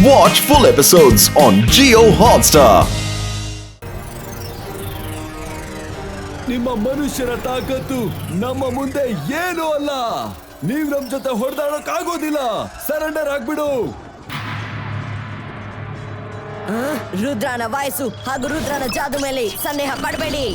Watch full episodes on Jio Hotstar. ನಿಮ್ಮ ಮನುಷ್ಯರ ತಾಕತ್ತು ನಮ್ಮ ಮುಂದೆ ಏನೂ ಅಲ್ಲ. ನೀವ್ ನಮ್ ಜೊತೆ ಹೊಡೆದಾಡಕ್ ಆಗೋದಿಲ್ಲ. ಸರೆಂಡರ್ ಆಗ್ಬಿಡು. ರುದ್ರನ ವಯಸ್ಸು ಹಾಗೂ ರುದ್ರನ ಜಾದು ಮೇಲೆ ಸಂದೇಹ ಪಡಬೇಡಿ.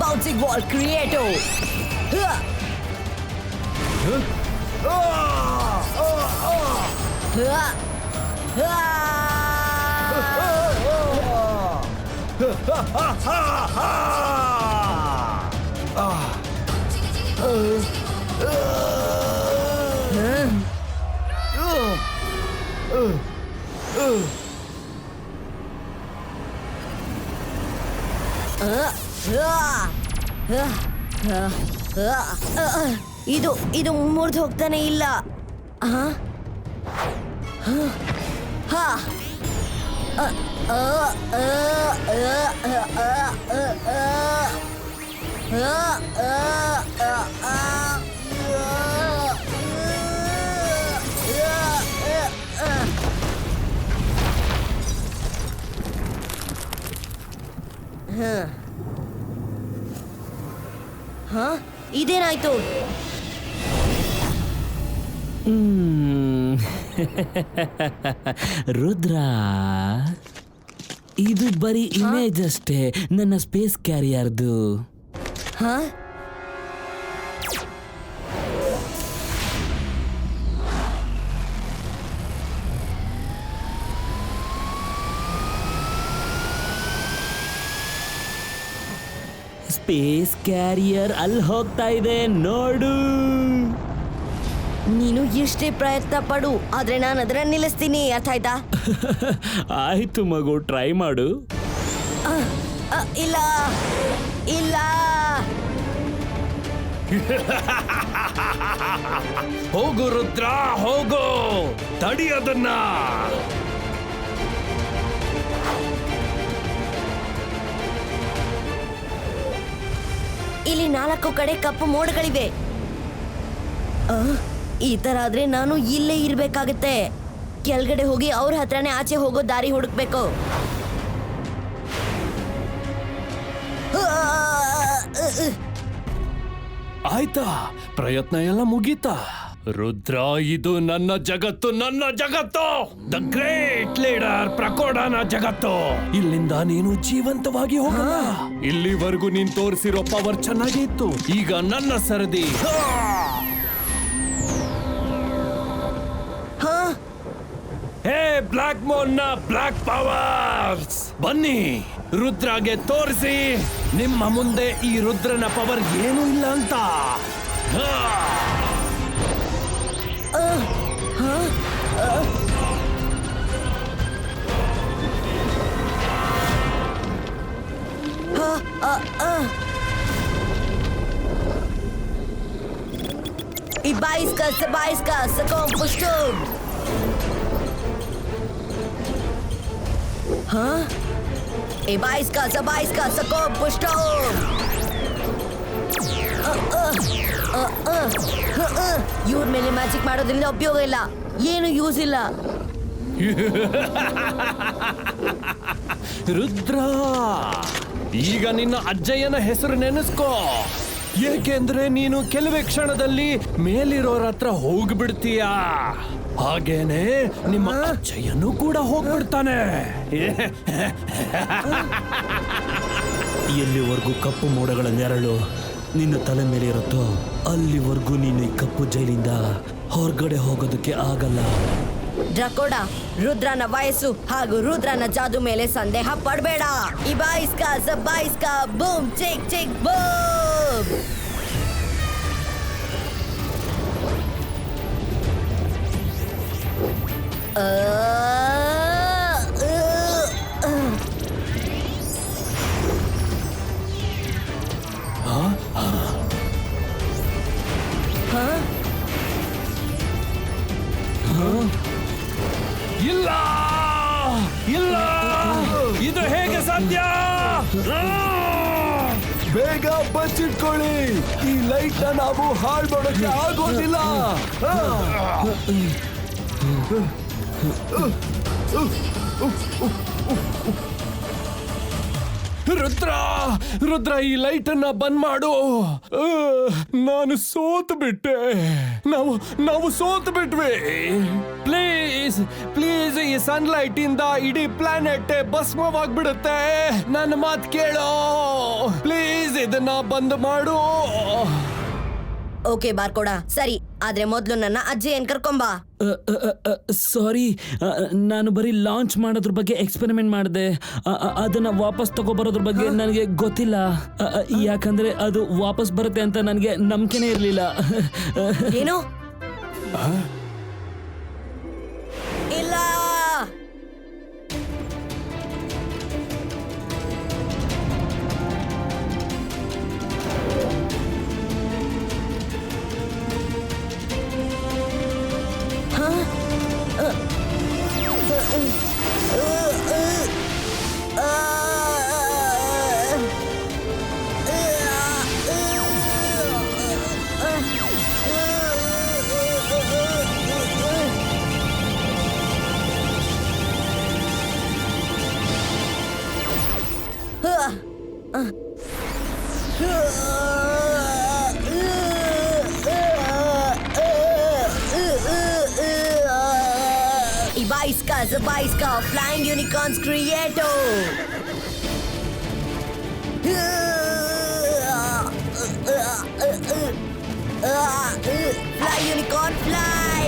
Bouncing wall creator. ಇದು ಮುರಿದು ಹೋಗ್ತಾನೆ ಇಲ್ಲ. ಇದೇನಾಯ್ತು? ರುದ್ರ, ಇದು ಬರೀ ಇಮೇಜ್ ಅಷ್ಟೇ, ನನ್ನ ಸ್ಪೇಸ್ ಕ್ಯಾರಿಯರ್ದು. ಸ್ಪೇಸ್ ಕ್ಯಾರಿಯರ್ ಅಲ್ಲಿ ಹೋಗ್ತಾ ಇದೆ ನೋಡು. ನೀನು ಎಷ್ಟೇ ಪ್ರಯತ್ನ ಪಡು, ಆದ್ರೆ ನಾನು ಅದನ್ನ ನಿಲ್ಲಿಸ್ತೀನಿ. ಅರ್ಥ ಆಯ್ತಾ? ಆಯ್ತು ಮಗು, ಟ್ರೈ ಮಾಡು. ಇಲ್ಲ ಇಲ್ಲ. ಹೋಗು ರುದ್ರ, ಹೋಗು, ತಡಿ ಅದನ್ನ. ಇಲ್ಲಿ 4 ಕಡೆ ಕಪ್ಪು ಮೋಡಗಳಿವೆ. ಈ ತರ ಆದ್ರೆ ನಾನು ಇಲ್ಲೇ ಇರ್ಬೇಕಾಗತ್ತೆ. ಕೆಳಗಡೆ ಹೋಗಿ ಅವ್ರ ಹತ್ರನೇ ಆಚೆ ಹೋಗೋ ದಾರಿ ಹುಡುಕ್ಬೇಕು. ಆಯ್ತಾ, ಪ್ರಯತ್ನ ಎಲ್ಲ ಮುಗೀತಾ? ರುದ್ರ, ಇದು ನನ್ನ ಜಗತ್ತು, ನನ್ನ ಜಗತ್ತು. ದ ಗ್ರೇಟ್ ಲೀಡರ್ ಪ್ರಕೋಡನ ಜಗತ್ತು. ಇಲ್ಲಿಂದ ನೀನು ಜೀವಂತವಾಗಿ ಹೋಗಲ್ಲ. ಇಲ್ಲಿವರೆಗೂ ನೀನ್ ತೋರಿಸಿರೋ ಪವರ್ ಚೆನ್ನಾಗಿತ್ತು. ಈಗ ನನ್ನ ಸರದಿ. ಹೇ ಬ್ಲಾಕ್ ಮೋನ್ ನ ಬ್ಲಾಕ್ ಪವರ್ಸ್, ಬನ್ನಿ ರುದ್ರಗೆ ತೋರಿಸಿ ನಿಮ್ಮ ಮುಂದೆ ಈ ರುದ್ರನ ಪವರ್ ಏನೂ ಇಲ್ಲ ಅಂತ. Ibaiska, Sabaiska, Sakom Pushtum. Ibaiska, Sabaiska, Sakom Pushtum. ಇವ್ರ ಮೇಲೆ ಮ್ಯಾಜಿಕ್ ಮಾಡೋದ್ರಿಂದ ಉಪಯೋಗ ಇಲ್ಲ, ಏನು ಯೂಸ್ ಇಲ್ಲ. ರುದ್ರ, ಈಗ ನಿನ್ನ ಅಜ್ಜಯ್ಯನ ಹೆಸರು ನೆನೆಸ್ಕೋ. ಏಕೆಂದ್ರೆ ನೀನು ಕೆಲವೇ ಕ್ಷಣದಲ್ಲಿ ಮೇಲಿರೋರ ಹತ್ರ ಹೋಗ್ಬಿಡ್ತೀಯ. ಹಾಗೇನೆ ನಿಮ್ಮ ಅಜ್ಜಯ್ಯನೂ ಕೂಡ ಹೋಗ್ಬಿಡ್ತಾನೆ. ಎಲ್ಲಿವರೆಗೂ ಕಪ್ಪು ಮೋಡಗಳ ನೆರಳು ನಿನ್ನ ತಲೆ ಮೇಲೆ ಇರುತ್ತೋ ಅಲ್ಲಿವರೆಗೂ ನೀನು ಈ ಕಪ್ಪು ಜೈಲಿಂದ ಹೊರಗಡೆ ಹೋಗೋದಕ್ಕೆ ಆಗಲ್ಲ. ಡ್ರಕೋಡ, ರುದ್ರನ ವಯಸ್ಸು ಹಾಗೂ ರುದ್ರನ ಜಾದು ಮೇಲೆ ಸಂದೇಹ ಪಡಬೇಡ. ಇಬಾಯಿಸ್ಕಾ ಜಬಾಯಿಸ್ಕಾ ಬೂಮ್ ಚಿಕ್ ಚಿಕ್ ಬೂಮ್. ಇಲ್ಲ ಇಲ್ಲ, ಇದು ಹೇಗೆ ಸಾಧ್ಯ? ಬೇಗ ಬಚ್ಚಿಟ್ಕೊಳ್ಳಿ, ಈ ಲೈಟ್ ನಾವು ಹಾಳು ಮಾಡೋಕೆ ಆಗೋದಿಲ್ಲ. ರುದ್ರ, ರುದ್ರ, ಈ ಲೈಟ್ ಅನ್ನ ಬಂದ್ ಮಾಡು. ನಾನು ಸೋತು ಬಿಟ್ಟೆ. ನಾವು ಸೋತು ಬಿಟ್ವಿ. ಪ್ಲೀಸ್ ಪ್ಲೀಸ್, ಈ ಸನ್ಲೈಟ್ ಇಂದ ಇಡೀ ಪ್ಲಾನೆಟ್ ಭಸ್ಮವಾಗ್ಬಿಡುತ್ತೆ. ನನ್ನ ಮಾತು ಕೇಳೋ ಪ್ಲೀಸ್, ಇದನ್ನ ಬಂದ್ ಮಾಡು. ಓಕೆ ಬಾರ್ಕೋಡ, ಸರಿ. ಆದ್ರೆ ಮೊದ್ಲು ನನ್ನ ಅಜ್ಜಿಯನ್ ಕರ್ಕೊಂಬಾ. ಸಾರಿ, ನಾನು ಬರೀ ಲಾಂಚ್ ಮಾಡೋದ್ರ ಬಗ್ಗೆ ಎಕ್ಸ್ಪೆರಿಮೆಂಟ್ ಮಾಡಿದೆ. ಅದನ್ನ ವಾಪಸ್ ತಗೋಬರೋದ್ರ ಬಗ್ಗೆ ನನಗೆ ಗೊತ್ತಿಲ್ಲ. ಯಾಕಂದ್ರೆ ಅದು ವಾಪಸ್ ಬರುತ್ತೆ ಅಂತ ನನಗೆ ನಂಬಿಕೆನೇ ಇರಲಿಲ್ಲ. ಏನು? ಇಲ್ಲ, Ibaiska Zabaiska Flying Unicorns Creator. Fly unicorn fly.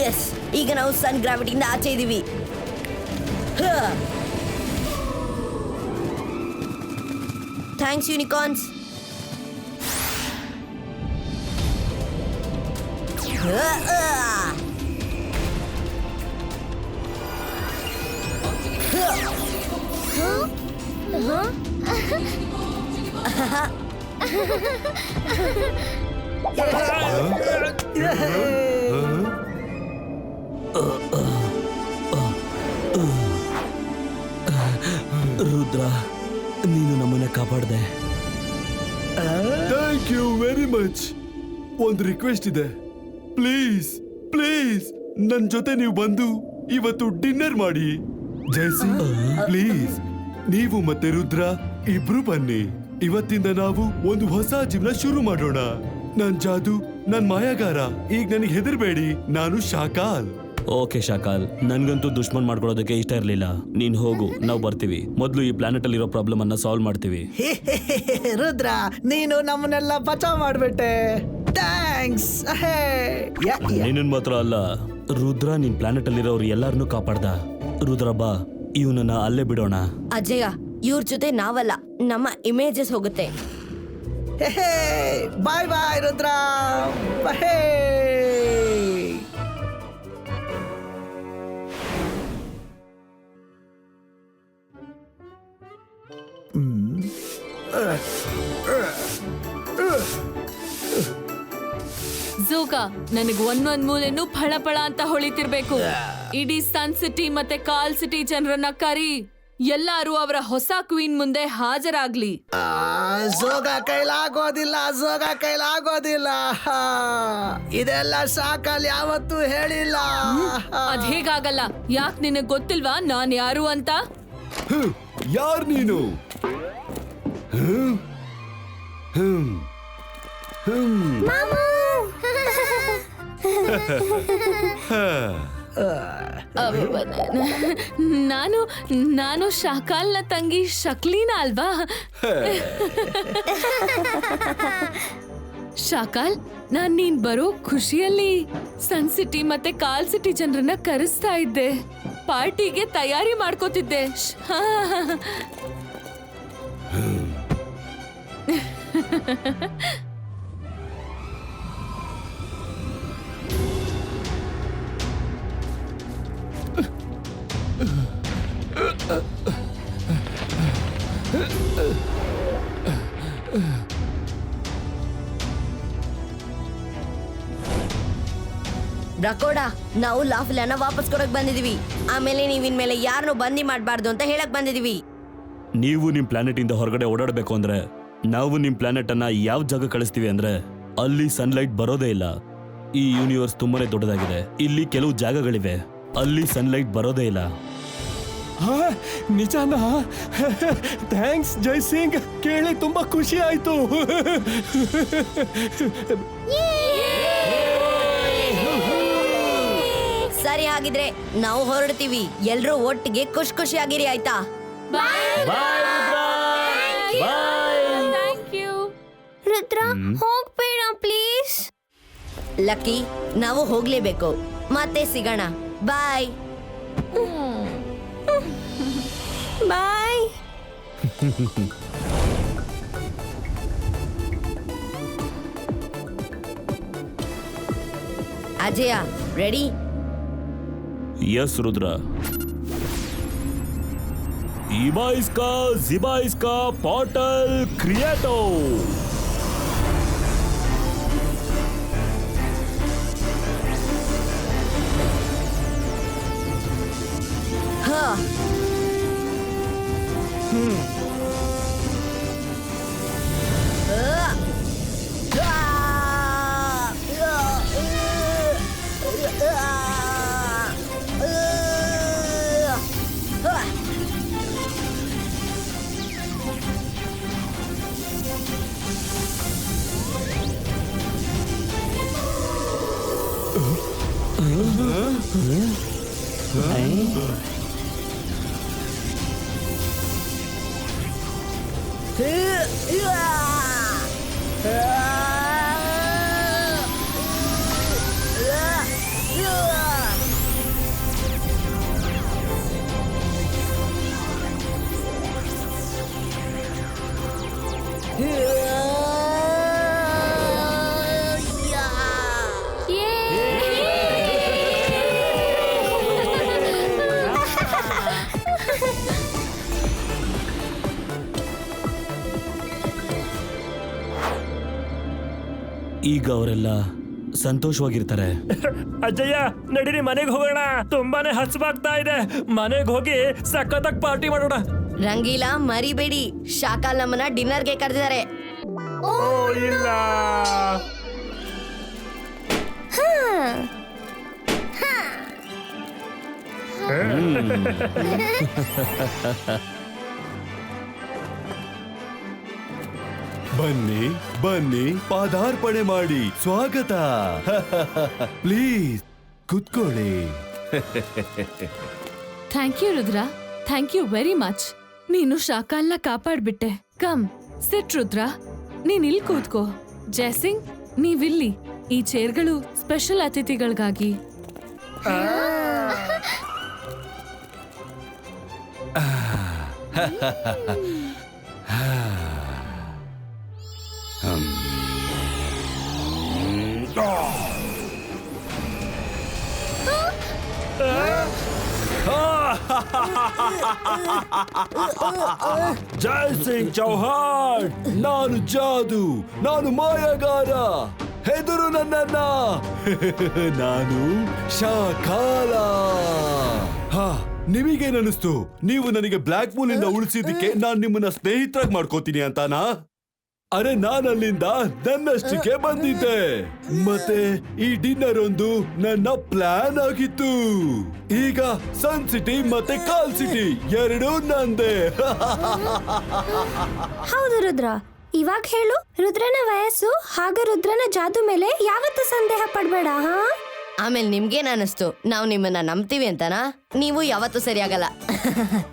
Yes, ಈಗ ನಾವು ಸನ್ ಗ್ರಾವಿಟಿಯಿಂದ ಆಚೆ ಇದೀವಿ. ಥ್ಯಾಂಕ್ಸ್ ಯೂನಿಕಾರ್ನ್ಸ್. ರುದ್ರ, ನೀನು ನಮ್ಮನ್ನ ಕಾಪಾಡ್ದೆ. Thank you very much. ಒಂದು ರಿಕ್ವೆಸ್ಟ್ ಇದೆ, ಪ್ಲೀಸ್ ಪ್ಲೀಸ್ ನನ್ ಜೊತೆ ನೀವು ಬಂದು ಇವತ್ತು ಡಿನ್ನರ್ ಮಾಡಿ. ಜೈಸಿ, ಪ್ಲೀಸ್ ನೀವು ಮತ್ತೆ ರುದ್ರ ಇಬ್ರು ಬನ್ನಿ. ಇವತ್ತಿಂದ ನಾವು ಒಂದು ಹೊಸ ಜೀವನ ಶುರು ಮಾಡೋಣ. ನನ್ ಜಾದು, ನನ್ ಮಾಯಾಗಾರ. ಈಗ ನನಗೆ ಹೆದರ್ಬೇಡಿ, ನಾನು ಶಾಕಾಲ್. ಓಕೆ ಶಾಕಾಲ್, ನನ್ಗಂತೂ ದುಶ್ಮನ್ ಮಾಡ್ಕೊಳ್ಳೋದಕ್ಕೆ ಇಷ್ಟ ಇರ್ಲಿಲ್ಲ. ನೀನ್ ಹೋಗು, ನಾವು ಬರ್ತೀವಿ. ಮೊದ್ಲು ಈ ಪ್ಲಾನೆಟ್ ಅಲ್ಲಿ ಇರೋ ಪ್ರಾಬ್ಲಮ್ ಅನ್ನ ಸಾಲ್ವ್ ಮಾಡ್ತೀವಿ. ರುದ್ರ, ನೀನು ನಮ್ಮನ್ನೆಲ್ಲ ಬಚಾವ್ ಮಾಡ್ಬಿಟ್ಟೆ. ಥ್ಯಾಂಕ್ಸ್. ನೀನನ್ ಮಾತ್ರ ಅಲ್ಲ ರುದ್ರ, ನಿನ್ ಪ್ಲಾನೆಟ್ ಅಲ್ಲಿರೋರು ಎಲ್ಲಾರನ್ನೂ ಕಾಪಾಡ್ದ. ರುದ್ರ ಬಾ, ಇವನನ್ನ ಅಲ್ಲೇ ಬಿಡೋಣ. ಅಜಯ, ಇವ್ರ ಜೊತೆ ನಾವಲ್ಲ, ನಮ್ಮ ಇಮೇಜಸ್ ಹೋಗುತ್ತೆ. ಬಾಯ್ ಬಾಯ್ ರುದ್ರ. ಝೋಗ, ನನಗ್ ಒಂದೊಂದ್ ಮೂಲೆನೂ ಫಳ ಫಳ ಅಂತ ಹೊಳಿತಿರ್ಬೇಕು. ಇಡೀ ಸನ್ ಸಿಟಿ ಮತ್ತೆ ಕಾಲ್ ಸಿಟಿ ಜನರನ್ನ ಕರಿ. ಎಲ್ಲಾರು ಅವರ ಹೊಸ ಕ್ವೀನ್ ಮುಂದೆ ಹಾಜರಾಗ್ಲಿ. ಝೋಗ ಕೈಲಾಗೋದಿಲ್ಲ, ಝೋಗ ಕೈಲಾಗೋದಿಲ್ಲ. ಇದೆಲ್ಲ ಶಾಕಾಲ್ ಯಾವತ್ತೂ ಹೇಳಿಲ್ಲ. ಅದ್ ಹೇಗಾಗಲ್ಲ? ಯಾಕ್ ನಿನಗ್ ಗೊತ್ತಿಲ್ವಾ ನಾನ್ ಯಾರು ಅಂತ? ಯಾರ್ ನೀನು? ನಾನು ನಾನು ಶಾಕಾಲ್ನ ತಂಗಿ ಶಕ್ಲಿನ ಅಲ್ವಾ? ಶಾಕಾಲ್, ನಾನ್ ನೀನ್ ಬರೋ ಖುಷಿಯಲ್ಲಿ ಸನ್ ಸಿಟಿ ಮತ್ತೆ ಕಾಲ್ ಸಿಟಿ ಜನರನ್ನ ಕರೆಸ್ತಾ ಇದ್ದೆ. ಪಾರ್ಟಿಗೆ ತಯಾರಿ ಮಾಡ್ಕೋತಿದ್ದೆ. ಬ್ರಕೋಡ, ನಾವು ಲಾಫ್ಲನ್ನ ವಾಪಸ್ ಕೊಡಕ್ ಬಂದಿದೀವಿ. ಆಮೇಲೆ ನೀವಿನ್ಮೇಲೆ ಯಾರನ್ನು ಬಂದಿ ಮಾಡಬಾರ್ದು ಅಂತ ಹೇಳಕ್ ಬಂದಿದೀವಿ. ನೀವು ನಿಮ್ ಪ್ಲಾನೆಟ್ ಇಂದ ಹೊರಗಡೆ ಓಡಾಡಬೇಕು ಅಂದ್ರೆ ನಾವು ನಿಮ್ ಪ್ಲಾನೆಟ್ ಅನ್ನ ಯಾವ ಜಾಗ ಕಳಿಸ್ತೀವಿ ಅಂದ್ರೆ ಅಲ್ಲಿ ಸನ್ಲೈಟ್ ಬರೋದೇ ಇಲ್ಲ. ಈ ಯೂನಿವರ್ಸ್ ತುಂಬಾನೇ ದೊಡ್ಡದಾಗಿದೆ. ಇಲ್ಲಿ ಕೆಲವು ಜಾಗಗಳಿವೆ ಅಲ್ಲಿ ಸನ್ಲೈಟ್ ಬರೋದೇ ಇಲ್ಲ. ನಿಜಾನಾ? ಥ್ಯಾಂಕ್ಸ್ ಜೈ ಸಿಂಗ್, ಕೇಳಿ ತುಂಬಾ ಖುಷಿ ಆಯ್ತು. ಸರಿ, ಹಾಗಿದ್ರೆ ನಾವು ಹೊರಡ್ತೀವಿ. ಎಲ್ರೂ ಒಟ್ಟಿಗೆ ಖುಷಿಯಾಗಿರಿ, ಆಯ್ತಾ? Thank you. ರುದ್ರ, ಹೋಗ್ಬೇಡ ಪ್ಲೀಸ್. ಲಕ್ಕಿ, ನಾವು ಹೋಗ್ಲೇಬೇಕು. ಮತ್ತೆ ಸಿಗೋಣ. ಬಾಯ್ ಬಾಯ್. ಅಜಯ, ರೆಡಿ? यस रुद्र. जिबा इसका पोर्टल क्रिएटो. हाँ. ಈಗ ಅವರೆಲ್ಲ ಸಂತೋಷವಾಗಿರ್ತಾರೆ. ಅಜ್ಜಯ್ಯ, ನಡೀರಿ ಮನೆಗೆ ಹೋಗೋಣ. ತುಂಬಾನೇ ಹಸ್ವಾಗ್ತಾ ಇದೆ. ಮನೆಗೆ ಹೋಗಿ ಸಖತ್ತಾಗಿ ಪಾರ್ಟಿ ಮಾಡೋಣ. ರಂಗೀಲಾ, ಮರಿಬೇಡಿ, ಶಾಕಾಲ್ ನಮ್ಮನ್ನ ಡಿನ್ನರ್ಗೆ ಕರೆದಿದ್ದಾರೆ. ಓ ಇಲ್ಲ. ಬನ್ನಿ ಬನ್ನಿ, ಪಾದಾರ್ಪಣೆ ಮಾಡಿ. ಸ್ವಾಗತ. ಪ್ಲೀಸ್ ಕುತ್ಕೊಳ್ಳಿ. Thank you Rudra, thank you very much. ನೀನು ಶಾಕಾಲ್ನ ಕಾಪಾಡ್ಬಿಟ್ಟೆ. ಕಮ್ ಸಿಟ್ ರುದ್ರ, ನೀನ್ ಇಲ್ಲಿ ಕೂತ್ಕೋ. ಜಯಸಿಂಗ್, ನೀವಿಲ್ಲಿ. ಈ ಚೇರ್ಗಳು ಸ್ಪೆಷಲ್ ಅತಿಥಿಗಳಿಗಾಗಿ. ಜೈ ಸಿಂಗ್ ಚೌಹಾಣ್, ನಾನು ಜಾದು, ನಾನು ಮಾಯಗಾರ. ಹೆದರು ನನ್ನನ್ನ. ನಾನು ಶಾಕಾಲ. ಹಾ, ನಿಮಗೇನನಿಸ್ತು? ನೀವು ನನಗೆ ಬ್ಲ್ಯಾಕ್ ಮೂನ್ ಇಂದ ಉಳಿಸಿದ್ದಕ್ಕೆ ನಾನ್ ನಿಮ್ಮನ್ನ ಸ್ನೇಹಿತರಾಗಿ ಮಾಡ್ಕೋತೀನಿ ಅಂತಾನಾ? ಅರೆ, ನಾನಲ್ಲಿಂದ ನನ್ನಷ್ಟಕ್ಕೆ ಬಂದಿದ್ದೆ. ಮತ್ತೆ ಈ ಡಿನ್ನರ್ ಒಂದು ನನ್ನ ಪ್ಲಾನ್ ಆಗಿತ್ತು. ಈಗ ಸನ್ ಸಿಟಿ ಮತ್ತೆ ಕಾಲ್ ಸಿಟಿ ಎರಡೂ ನಂದೇ. ಹೌದು ರುದ್ರ, ಇವಾಗ ಹೇಳು, ರುದ್ರನ ವಯಸ್ಸು ಹಾಗೂ ರುದ್ರನ ಜಾದು ಮೇಲೆ ಯಾವತ್ತೂ ಸಂದೇಹ ಪಡ್ಬೇಡ. ಹಾ, ಆಮೇಲೆ ನಿಮ್ಗೇನ್ ಅನಿಸ್ತು ನಾವು ನಿಮ್ಮನ್ನ ನಂಬ್ತೀವಿ ಅಂತನಾ? ನೀವು ಯಾವತ್ತೂ ಸರಿಯಾಗಲ್ಲ.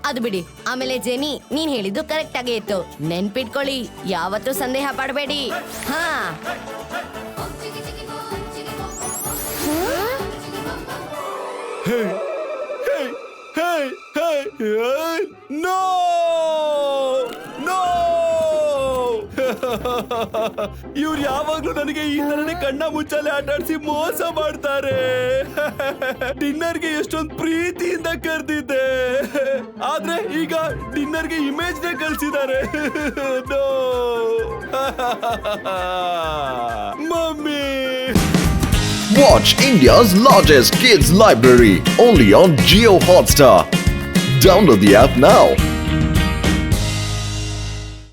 ಅದು ಬಿಡಿ. ಆಮೇಲೆ ಜೆನಿ, ನೀನ್ ಹೇಳಿದ್ದು ಕರೆಕ್ಟ್ ಆಗೇ ಇತ್ತು. ನೆನ್ಪಿಟ್ಕೊಳ್ಳಿ, ಯಾವತ್ತೂ ಸಂದೇಹ ಪಡಬೇಡಿ. ಹಾ, ನೋ ನೋ ಇವ್ರು ಯಾವಾಗ್ಲೂ ನನಗೆ ಈ ತರನೇ ಕಣ್ಣ ಮುಚ್ಚಾಲೆ ಆಟಾಡ್ಸಿ ಮೋಸ ಮಾಡ್ತಾರೆ. ಡಿನ್ನರ್ಗೆ ಎಷ್ಟೊಂದು ಪ್ರೀತಿಯಿಂದ ಕರೆದಿದ್ದೆ, ಆದ್ರೆ ಈಗ ಡಿನ್ನರ್ಗೆ ಇಮೇಜ್ ನೇ ಕಳ್ಸಿದ್ದಾರೆ. Mummy, Watch India's largest kids library only on Jio Hotstar. Download the app now.